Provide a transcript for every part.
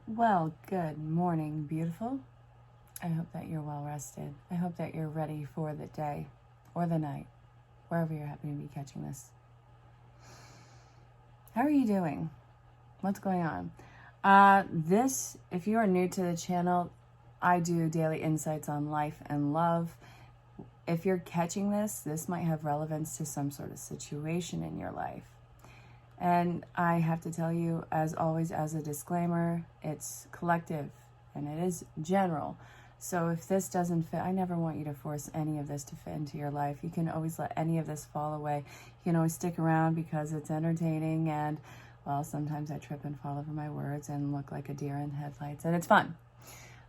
Well, good morning, beautiful. I hope that you're well rested. I hope that you're ready for the day or the night, wherever you're happy to be catching this. How are you doing? What's going on? If you are new to the channel, I do daily insights on life and love. If you're catching this might have relevance to some sort of situation in your life. And I have to tell you, as always, as a disclaimer, it's collective and it is general. So if this doesn't fit, I never want you to force any of this to fit into your life. You can always let any of this fall away. You can always stick around because it's entertaining and, well, sometimes I trip and fall over my words and look like a deer in headlights, and it's fun.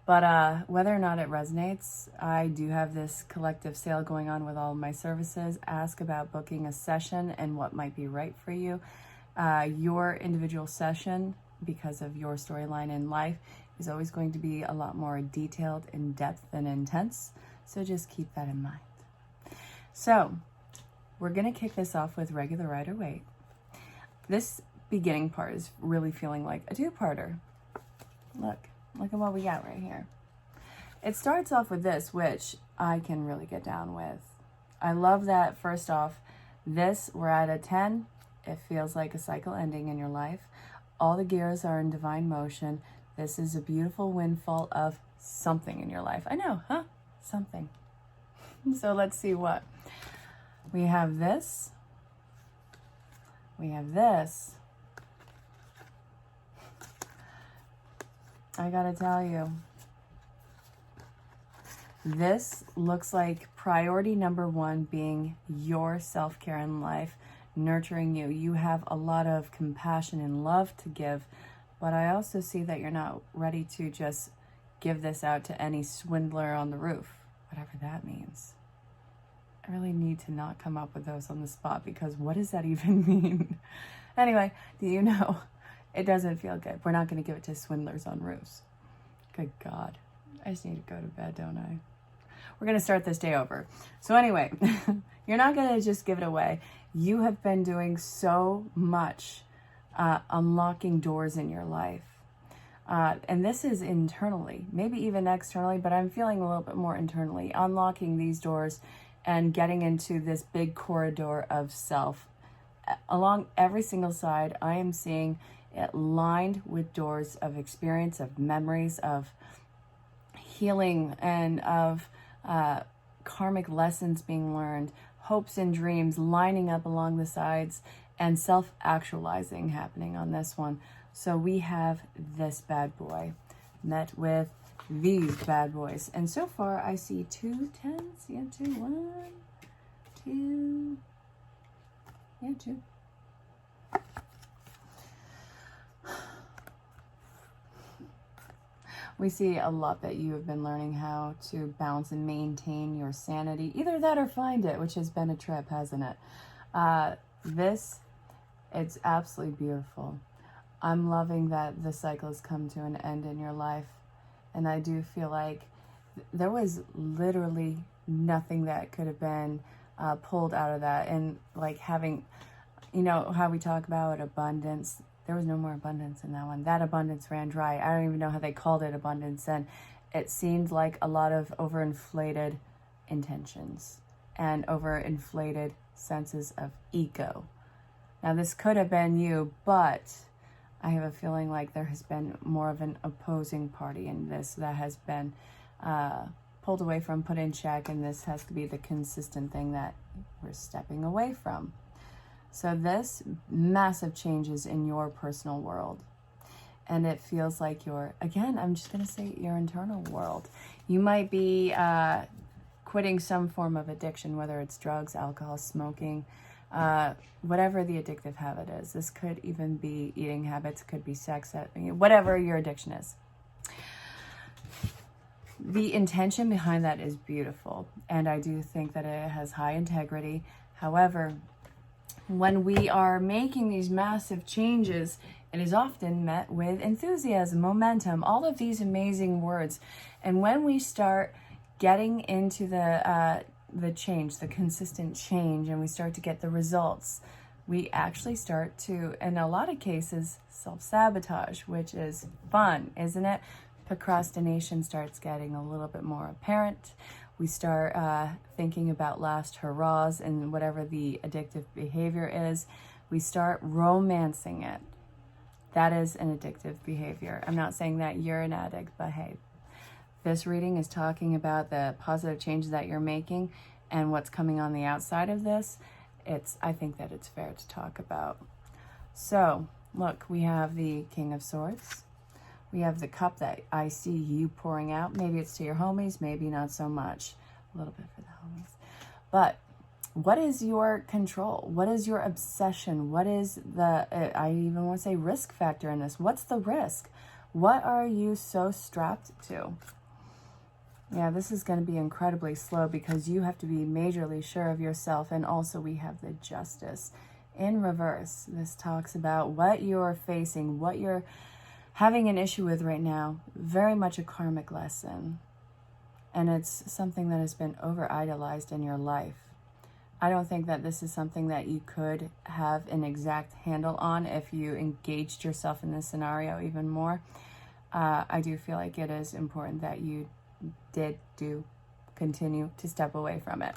But whether or not it resonates, I do have this collective sale going on with all of my services. Ask about booking a session and what might be right for you. Your individual session, because of your storyline in life, is always going to be a lot more detailed, in depth, and intense. So just keep that in mind. So we're going to kick this off with regular Rider Waite. This beginning part is really feeling like a two-parter. Look at what we got right here. It starts off with this, which I can really get down with. I love that, first off, we're at a 10. It feels like a cycle ending in your life. All the gears are in divine motion. This is a beautiful windfall of something in your life. I know, huh? Something. So let's see what. We have this. We have this. I gotta tell you, this looks like priority number one being your self-care in life, nurturing you. You have a lot of compassion and love to give, but I also see that you're not ready to just give this out to any swindler on the roof, whatever that means. I really need to not come up with those on the spot, because what does that even mean? Anyway, do you know, it doesn't feel good. We're not going to give it to swindlers on roofs. Good God. I just need to go to bed, don't I? We're going to start this day over. So anyway, you're not going to just give it away. You have been doing so much unlocking doors in your life. And this is internally, maybe even externally, but I'm feeling a little bit more internally, unlocking these doors and getting into this big corridor of self. Along every single side, I am seeing it lined with doors of experience, of memories, of healing, and of karmic lessons being learned, hopes and dreams lining up along the sides, and self-actualizing happening on this one. So we have this bad boy met with these bad boys. And so far I see 2 10s. Yeah, 2, 1, 2. Yeah, 2. We see a lot that you have been learning how to balance and maintain your sanity. Either that or find it, which has been a trip, hasn't it? It's absolutely beautiful. I'm loving that the cycle has come to an end in your life. And I do feel like there was literally nothing that could have been pulled out of that. And like having, you know, how we talk about abundance, there was no more abundance in that one. That abundance ran dry. I don't even know how they called it abundance. And it seemed like a lot of overinflated intentions and overinflated senses of ego. Now, this could have been you, but I have a feeling like there has been more of an opposing party in this that has been pulled away from, put in check, and this has to be the consistent thing that we're stepping away from. So this massive changes in your personal world. And it feels like again, I'm just going to say your internal world. You might be quitting some form of addiction, whether it's drugs, alcohol, smoking, whatever the addictive habit is. This could even be eating habits, could be sex, whatever your addiction is. The intention behind that is beautiful, and I do think that it has high integrity. However, when we are making these massive changes, it is often met with enthusiasm, momentum, all of these amazing words. And when we start getting into the change, the consistent change, and we start to get the results, we actually start to, in a lot of cases, self-sabotage, which is fun, isn't it? Procrastination starts getting a little bit more apparent. We start thinking about last hurrahs and whatever the addictive behavior is. We start romancing it. That is an addictive behavior. I'm not saying that you're an addict, but hey, this reading is talking about the positive changes that you're making and what's coming on the outside of this. I think that it's fair to talk about. So, look, we have the King of Swords. We have the cup that I see you pouring out. Maybe it's to your homies, maybe not so much. A little bit for the homies. But what is your control? What is your obsession? What is the, I even want to say risk factor in this. What's the risk? What are you so strapped to? Yeah, this is going to be incredibly slow because you have to be majorly sure of yourself. And also we have the Justice in reverse. This talks about what you're facing, what you're having an issue with right now. Very much a karmic lesson. And it's something that has been over-idolized in your life. I don't think that this is something that you could have an exact handle on if you engaged yourself in this scenario even more. I do feel like it is important that you continue to step away from it.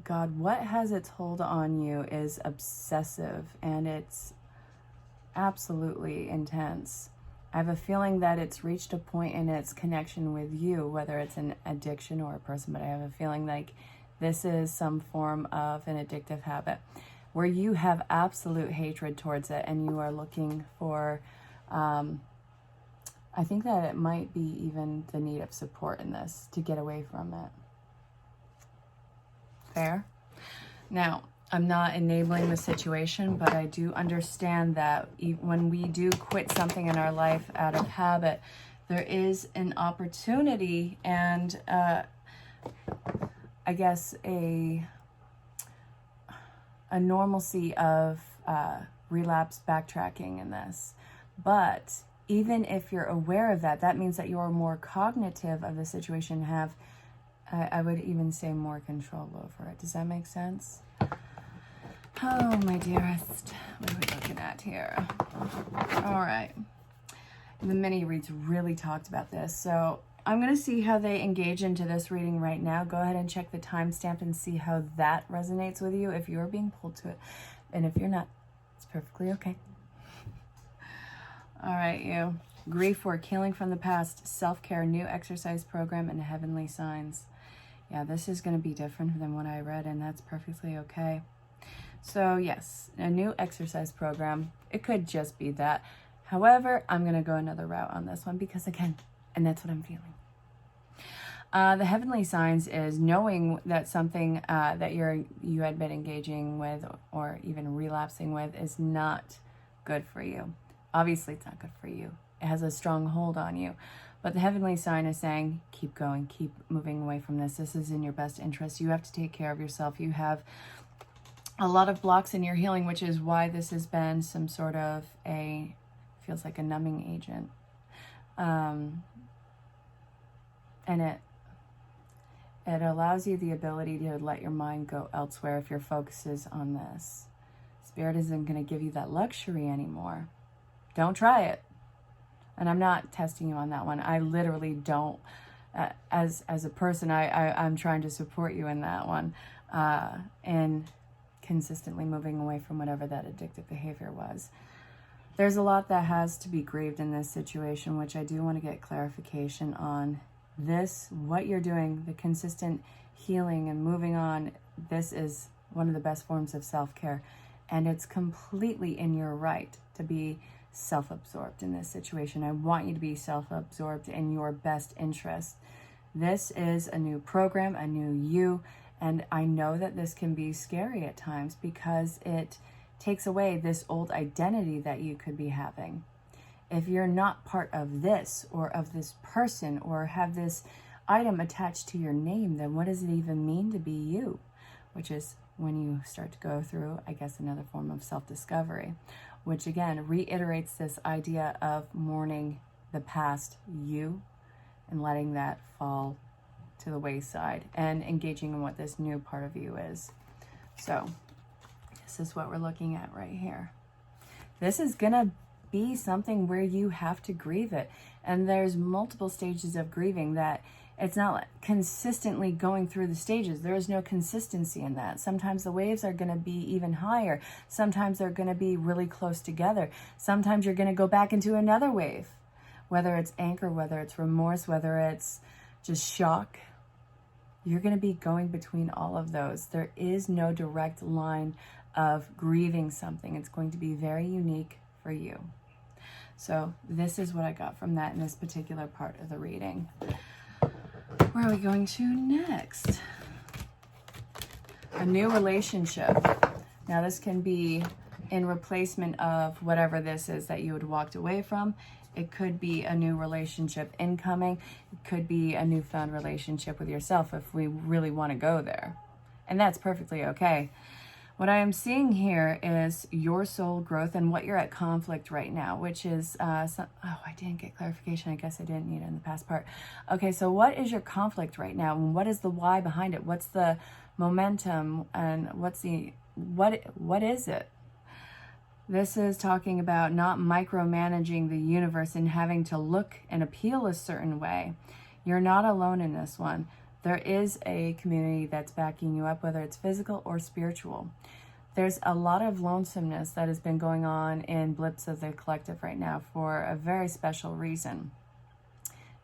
God, what has its hold on you is obsessive, and it's absolutely intense. I have a feeling that it's reached a point in its connection with you, whether it's an addiction or a person, but I have a feeling like this is some form of an addictive habit where you have absolute hatred towards it and you are looking for, I think that it might be even the need of support in this to get away from it. Fair? Now, I'm not enabling the situation, but I do understand that when we do quit something in our life out of habit, there is an opportunity and I guess a normalcy of relapse backtracking in this. But even if you're aware of that, that means that you're more cognitive of the situation, have, I would even say, more control over it. Does that make sense? Oh, my dearest, what are we looking at here? All right. The mini reads really talked about this. So I'm going to see how they engage into this reading right now. Go ahead and check the timestamp and see how that resonates with you if you're being pulled to it. And if you're not, it's perfectly okay. All right, you. Grief work, healing from the past, self-care, new exercise program, and heavenly signs. Yeah, this is going to be different than what I read, and that's perfectly okay. So yes, a new exercise program. It could just be that. However, I'm going to go another route on this one because, again, and that's what I'm feeling. The heavenly signs is knowing that something that you had been engaging with or even relapsing with is not good for you. Obviously, it's not good for you. It has a strong hold on you. But the heavenly sign is saying, keep going, keep moving away from this. This is in your best interest. You have to take care of yourself. You have a lot of blocks in your healing, which is why this has been some sort of feels like a numbing agent. And it allows you the ability to let your mind go elsewhere if your focus is on this. Spirit isn't going to give you that luxury anymore. Don't try it. And I'm not testing you on that one. I literally don't. As a person, I'm trying to support you in that one. And consistently moving away from whatever that addictive behavior was. There's a lot that has to be grieved in this situation, which I do want to get clarification on. This, what you're doing, the consistent healing and moving on, this is one of the best forms of self-care. And it's completely in your right to be self-absorbed in this situation. I want you to be self-absorbed in your best interest. This is a new program, a new you, and I know that this can be scary at times because it takes away this old identity that you could be having. If you're not part of this or of this person or have this item attached to your name, then what does it even mean to be you? Which is when you start to go through, I guess, another form of self-discovery, which again reiterates this idea of mourning the past you and letting that fall to the wayside and engaging in what this new part of you is. So this is what we're looking at right here. This is gonna be something where you have to grieve it. And there's multiple stages of grieving that it's not consistently going through the stages. There is no consistency in that. Sometimes the waves are going to be even higher. Sometimes they're going to be really close together. Sometimes you're going to go back into another wave, whether it's anger, whether it's remorse, whether it's just shock. You're going to be going between all of those. There is no direct line of grieving something. It's going to be very unique for you. So this is what I got from that in this particular part of the reading. Where are we going to next? A new relationship. Now this can be in replacement of whatever this is that you had walked away from. It could be a new relationship incoming. It could be a newfound relationship with yourself if we really want to go there. And that's perfectly okay. What I am seeing here is your soul growth and what you're at conflict right now, which is, I didn't get clarification. I guess I didn't need it in the past part. Okay, so what is your conflict right now? And what is the why behind it? What's the momentum and what is it? This is talking about not micromanaging the universe and having to look and appeal a certain way. You're not alone in this one. There is a community that's backing you up, whether it's physical or spiritual. There's a lot of lonesomeness that has been going on in blips of the collective right now for a very special reason.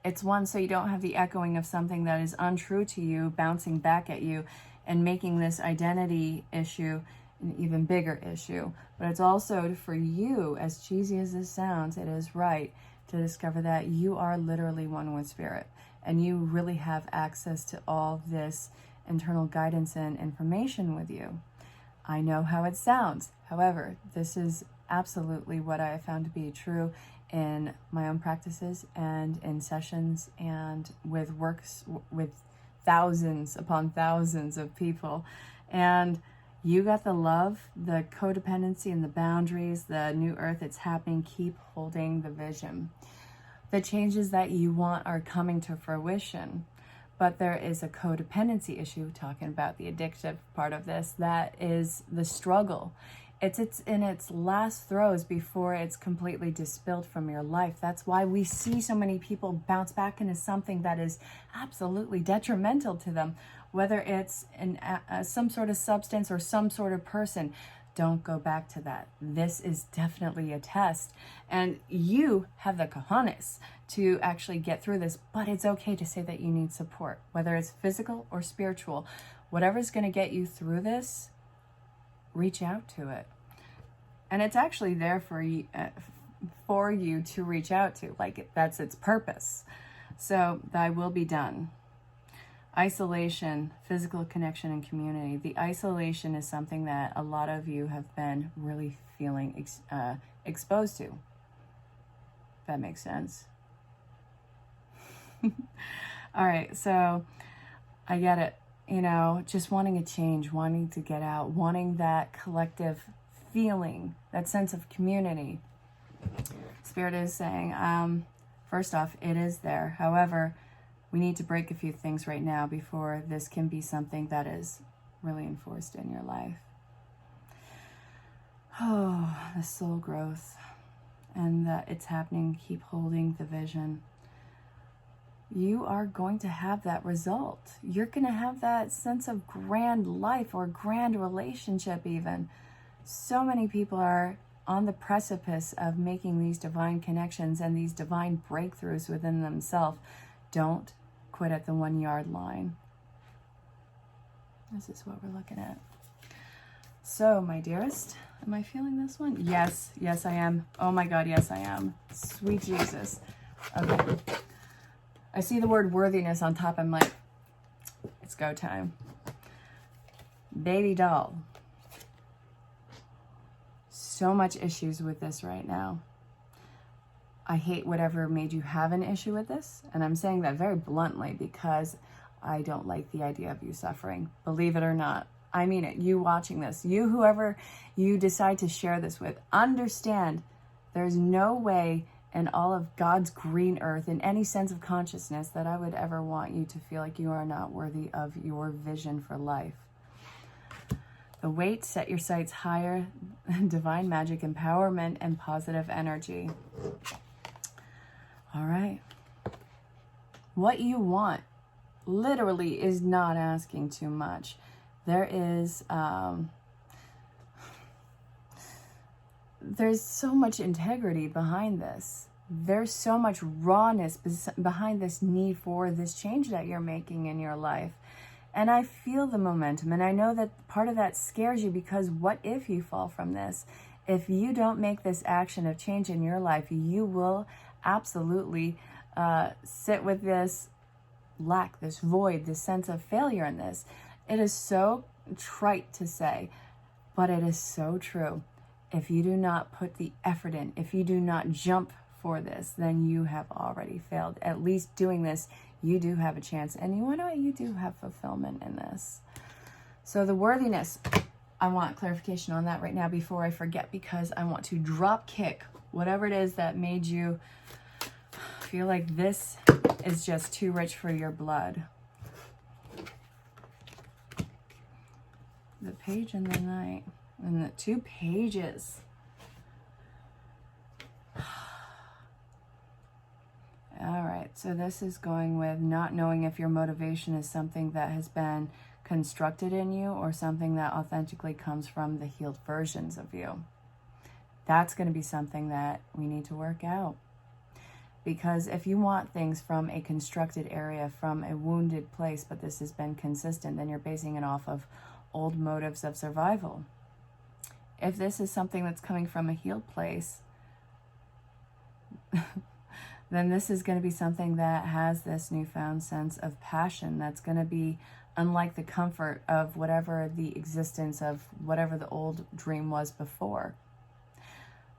It's one, so you don't have the echoing of something that is untrue to you bouncing back at you and making this identity issue an even bigger issue. But it's also for you, as cheesy as this sounds, it is right to discover that you are literally one with spirit. And you really have access to all this internal guidance and information with you. I know how it sounds. However, this is absolutely what I have found to be true in my own practices and in sessions and with works with thousands upon thousands of people. And you got the love, the codependency, and the boundaries, the new earth that's happening. Keep holding the vision. The changes that you want are coming to fruition, but there is a codependency issue, talking about the addictive part of this, that is the struggle. It's in its last throes before it's completely distilled from your life. That's why we see so many people bounce back into something that is absolutely detrimental to them, whether it's some sort of substance or some sort of person. Don't go back to that. This is definitely a test. And you have the cojones to actually get through this, but it's okay to say that you need support, whether it's physical or spiritual. Whatever's going to get you through this, reach out to it. And it's actually there for you to reach out to. Like, that's its purpose. So thy will be done. Isolation, physical connection, and community. The isolation is something that a lot of you have been really feeling exposed to. If that makes sense. All right, so I get it. You know, just wanting a change, wanting to get out, wanting that collective feeling, that sense of community. Spirit is saying, first off, it is there. However, we need to break a few things right now before this can be something that is really enforced in your life. Oh, the soul growth and that it's happening. Keep holding the vision. You are going to have that result. You're going to have that sense of grand life or grand relationship even. So many people are on the precipice of making these divine connections and these divine breakthroughs within themselves. Don't quit at the 1 yard line. This is what we're looking at. So, my dearest, am I feeling this one? Yes, yes, I am. Oh my God, yes, I am. Sweet Jesus. Okay. I see the word worthiness on top. I'm like, it's go time. Baby doll. So much issues with this right now. I hate whatever made you have an issue with this. And I'm saying that very bluntly because I don't like the idea of you suffering. Believe it or not. I mean it. You watching this, whoever you decide to share this with, understand there's no way and all of God's green earth in any sense of consciousness that I would ever want you to feel like you are not worthy of your vision for life. The weight, set your sights higher, divine magic, empowerment, and positive energy. All right. What you want literally is not asking too much. There's so much integrity behind this. There's so much rawness behind this need for this change that you're making in your life. And I feel the momentum, and I know that part of that scares you, because what if you fall from this? If you don't make this action of change in your life, you will absolutely sit with this lack, this void, this sense of failure in this. It is so trite to say, but it is so true. If you do not put the effort in, if you do not jump for this, then you have already failed. At least doing this, you do have a chance. And you know what? You do have fulfillment in this. So the worthiness, I want clarification on that right now before I forget, because I want to drop kick whatever it is that made you feel like this is just too rich for your blood. The page and the knight. And the 2 pages. All right, so this is going with not knowing if your motivation is something that has been constructed in you or something that authentically comes from the healed versions of you. That's going to be something that we need to work out. Because if you want things from a constructed area, from a wounded place, but this has been consistent, then you're basing it off of old motives of survival. If this is something that's coming from a healed place, then this is going to be something that has this newfound sense of passion that's going to be unlike the comfort of whatever the existence of whatever the old dream was before.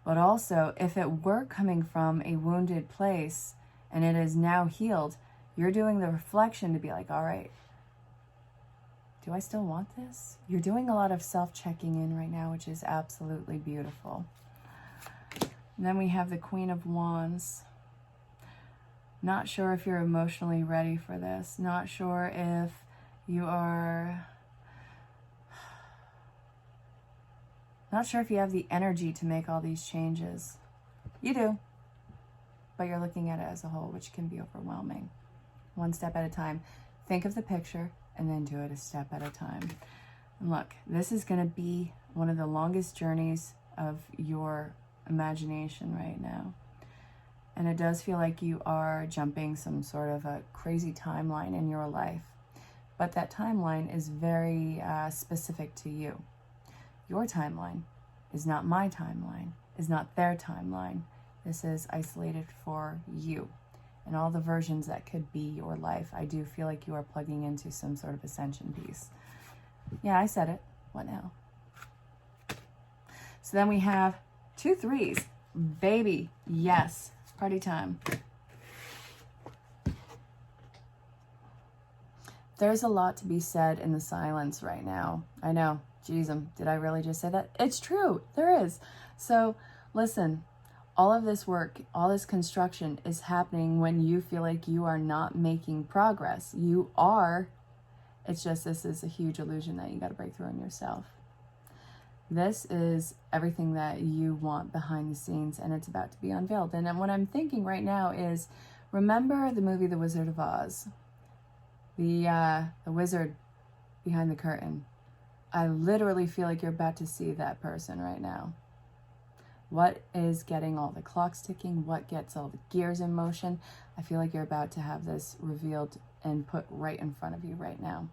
But also, if it were coming from a wounded place and it is now healed, you're doing the reflection to be like, all right, do I still want this? You're doing a lot of self-checking in right now, which is absolutely beautiful. And then we have the Queen of Wands. Not sure if you're emotionally ready for this. Not sure if you are... Not sure if you have the energy to make all these changes. You do. But you're looking at it as a whole, which can be overwhelming. One step at a time. Think of the picture and then do it a step at a time. And look, this is going to be one of the longest journeys of your imagination right now. And it does feel like you are jumping some sort of a crazy timeline in your life. But that timeline is very specific to you. Your timeline is not my timeline, is not their timeline. This is isolated for you and all the versions that could be your life. I do feel like you are plugging into some sort of ascension piece. Yeah, I said it. What now? So then we have 2 3s. Baby, yes. Party time. There's a lot to be said in the silence right now. I know. Jeez, did I really just say that? It's true. There is. So listen, all of this work, all this construction is happening when you feel like you are not making progress. You are. It's just this is a huge illusion that you got to break through on yourself. This is everything that you want behind the scenes, and it's about to be unveiled. And what I'm thinking right now is, remember the movie The Wizard of Oz? The wizard behind the curtain. I literally feel like you're about to see that person right now. What is getting all the clocks ticking? What gets all the gears in motion? I feel like you're about to have this revealed and put right in front of you right now.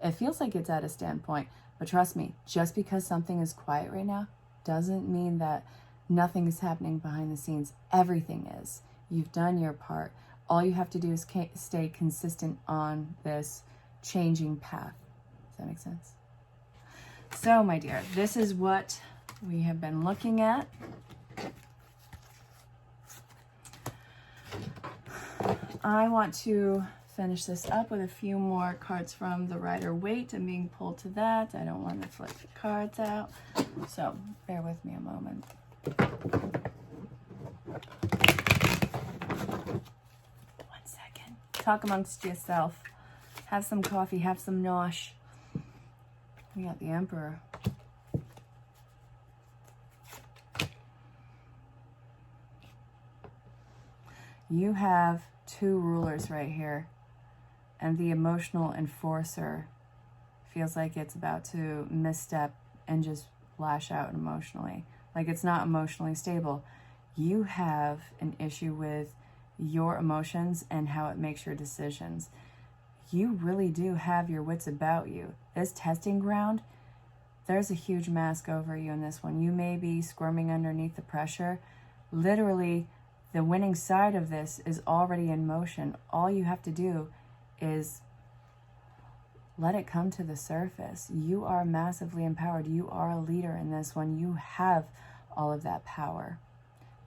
It feels like it's at a standpoint, but trust me, just because something is quiet right now doesn't mean that nothing is happening behind the scenes. Everything is. You've done your part. All you have to do is stay consistent on this changing path. Does that make sense? So, my dear, this is what we have been looking at. I want to finish this up with a few more cards from the Rider-Waite. I'm being pulled to that. I don't want to flip the cards out. So, bear with me a moment. Talk amongst yourself. Have some coffee, have some nosh. We got the Emperor. You have two rulers right here. And the emotional enforcer feels like it's about to misstep and just lash out emotionally. Like it's not emotionally stable. You have an issue with your emotions and how it makes your decisions. You really do have your wits about you. This testing ground, there's a huge mask over you in this one. You may be squirming underneath the pressure. Literally, the winning side of this is already in motion. All you have to do is let it come to the surface. You are massively empowered. You are a leader in this one. You have all of that power.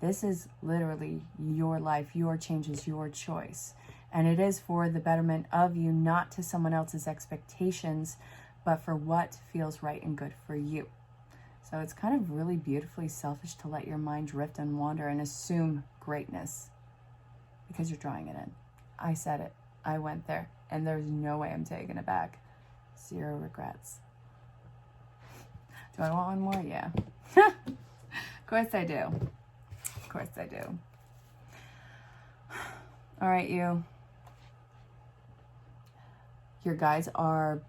This is literally your life, your changes, your choice. And it is for the betterment of you, not to someone else's expectations, but for what feels right and good for you. So it's kind of really beautifully selfish to let your mind drift and wander and assume greatness because you're drawing it in. I said it. I went there. And there's no way I'm taking it back. 0 regrets. Do I want one more? Yeah. Of course I do. Of course I do. All right, you. Your guides are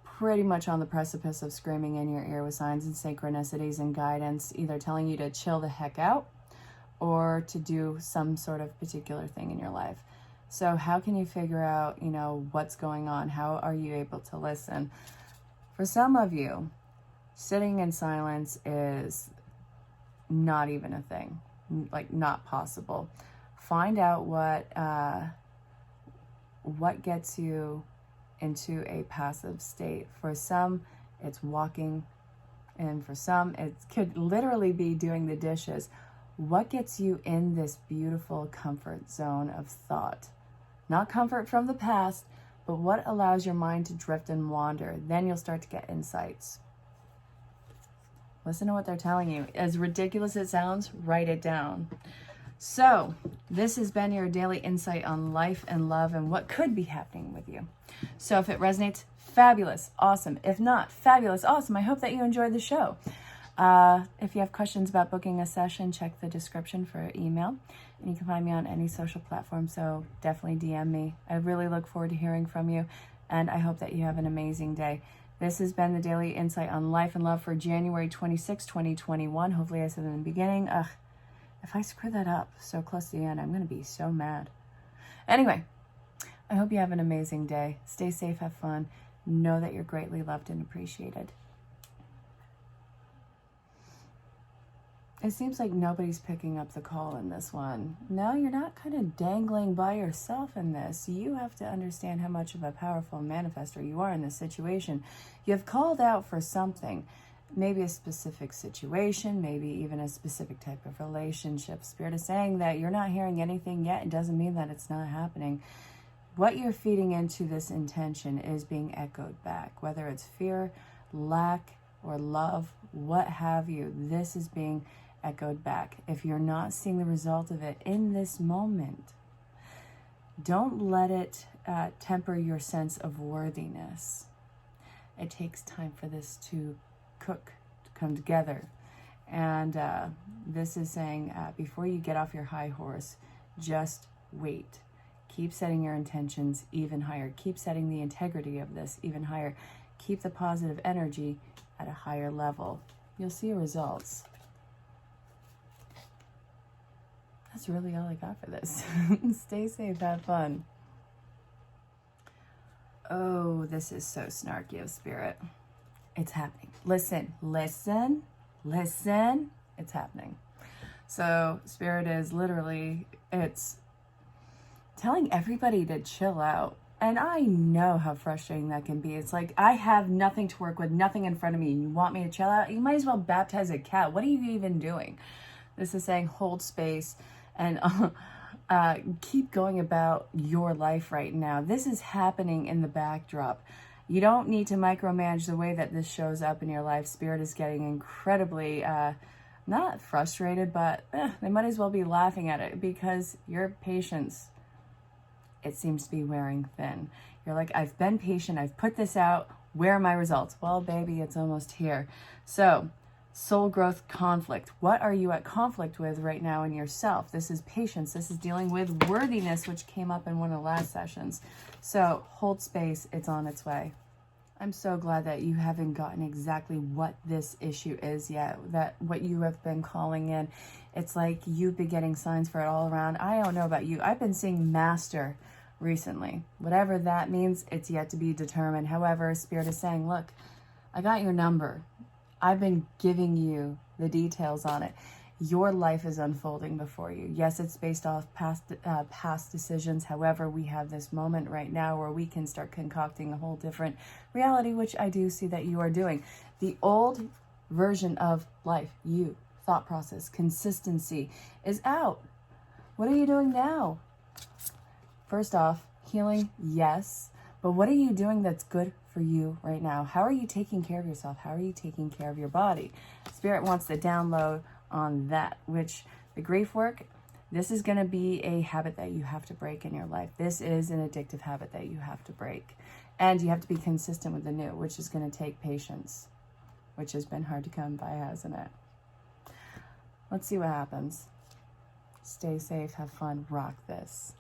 pretty much on the precipice of screaming in your ear with signs and synchronicities and guidance, either telling you to chill the heck out or to do some sort of particular thing in your life. So how can you figure out, what's going on? How are you able to listen? For some of you, sitting in silence is not even a thing, like not possible. Find out what gets you into a passive state. For some, it's walking, and for some, it could literally be doing the dishes. What gets you in this beautiful comfort zone of thought? Not comfort from the past, but what allows your mind to drift and wander. Then you'll start to get insights. Listen to what they're telling you. As ridiculous as it sounds, write it down. So, this has been your daily insight on life and love and what could be happening with you. So if it resonates, fabulous, awesome. If not, fabulous, awesome. I hope that you enjoyed the show. If you have questions about booking a session, check the description for email. And you can find me on any social platform, so definitely DM me. I really look forward to hearing from you, and I hope that you have an amazing day. This has been the Daily Insight on Life and Love for January 26, 2021. Hopefully I said in the beginning. If I screw that up so close to the end, I'm going to be so mad. Anyway, I hope you have an amazing day. Stay safe, have fun. Know that you're greatly loved and appreciated. It seems like nobody's picking up the call in this one. No, you're not kind of dangling by yourself in this. You have to understand how much of a powerful manifestor you are in this situation. You have called out for something. Maybe a specific situation, maybe even a specific type of relationship. Spirit is saying that you're not hearing anything yet. It doesn't mean that it's not happening. What you're feeding into this intention is being echoed back, whether it's fear, lack, or love, what have you. This is being echoed back. If you're not seeing the result of it in this moment, don't let it temper your sense of worthiness. It takes time for this to cook, to come together. And this is saying before you get off your high horse, just wait. Keep setting your intentions even higher. Keep setting the integrity of this even higher. Keep the positive energy at a higher level. You'll see results. That's really all I got for this. Stay safe, have fun. Oh, this is so snarky of Spirit. It's happening. Listen. It's happening. So Spirit is literally, it's telling everybody to chill out. And I know how frustrating that can be. It's like, I have nothing to work with, nothing in front of me. You want me to chill out? You might as well baptize a cat. What are you even doing? This is saying hold space and keep going about your life right now. This is happening in the backdrop. You don't need to micromanage the way that this shows up in your life. Spirit is getting incredibly, not frustrated, but they might as well be laughing at it because your patience it seems to be wearing thin. You're like, I've been patient, I've put this out, where are my results? Well, baby, it's almost here. So, soul growth conflict. What are you at conflict with right now in yourself? This is patience. This is dealing with worthiness, which came up in one of the last sessions. So, hold space, it's on its way. I'm so glad that you haven't gotten exactly what this issue is yet, that what you have been calling in. It's like you've been getting signs for it all around. I don't know about you. I've been seeing master recently. Whatever that means, it's yet to be determined. However, Spirit is saying, look, I got your number. I've been giving you the details on it. Your life is unfolding before you. Yes, it's based off past decisions. However, we have this moment right now where we can start concocting a whole different reality, which I do see that you are doing. The old version of life, you, thought process, consistency is out. What are you doing now? First off, healing, yes. But what are you doing that's good for you right now? How are you taking care of yourself? How are you taking care of your body? Spirit wants to download on that, which the grief work, this is going to be a habit that you have to break in your life. This is an addictive habit that you have to break. And you have to be consistent with the new, which is going to take patience, which has been hard to come by, hasn't it? Let's see what happens. Stay safe, have fun, rock this.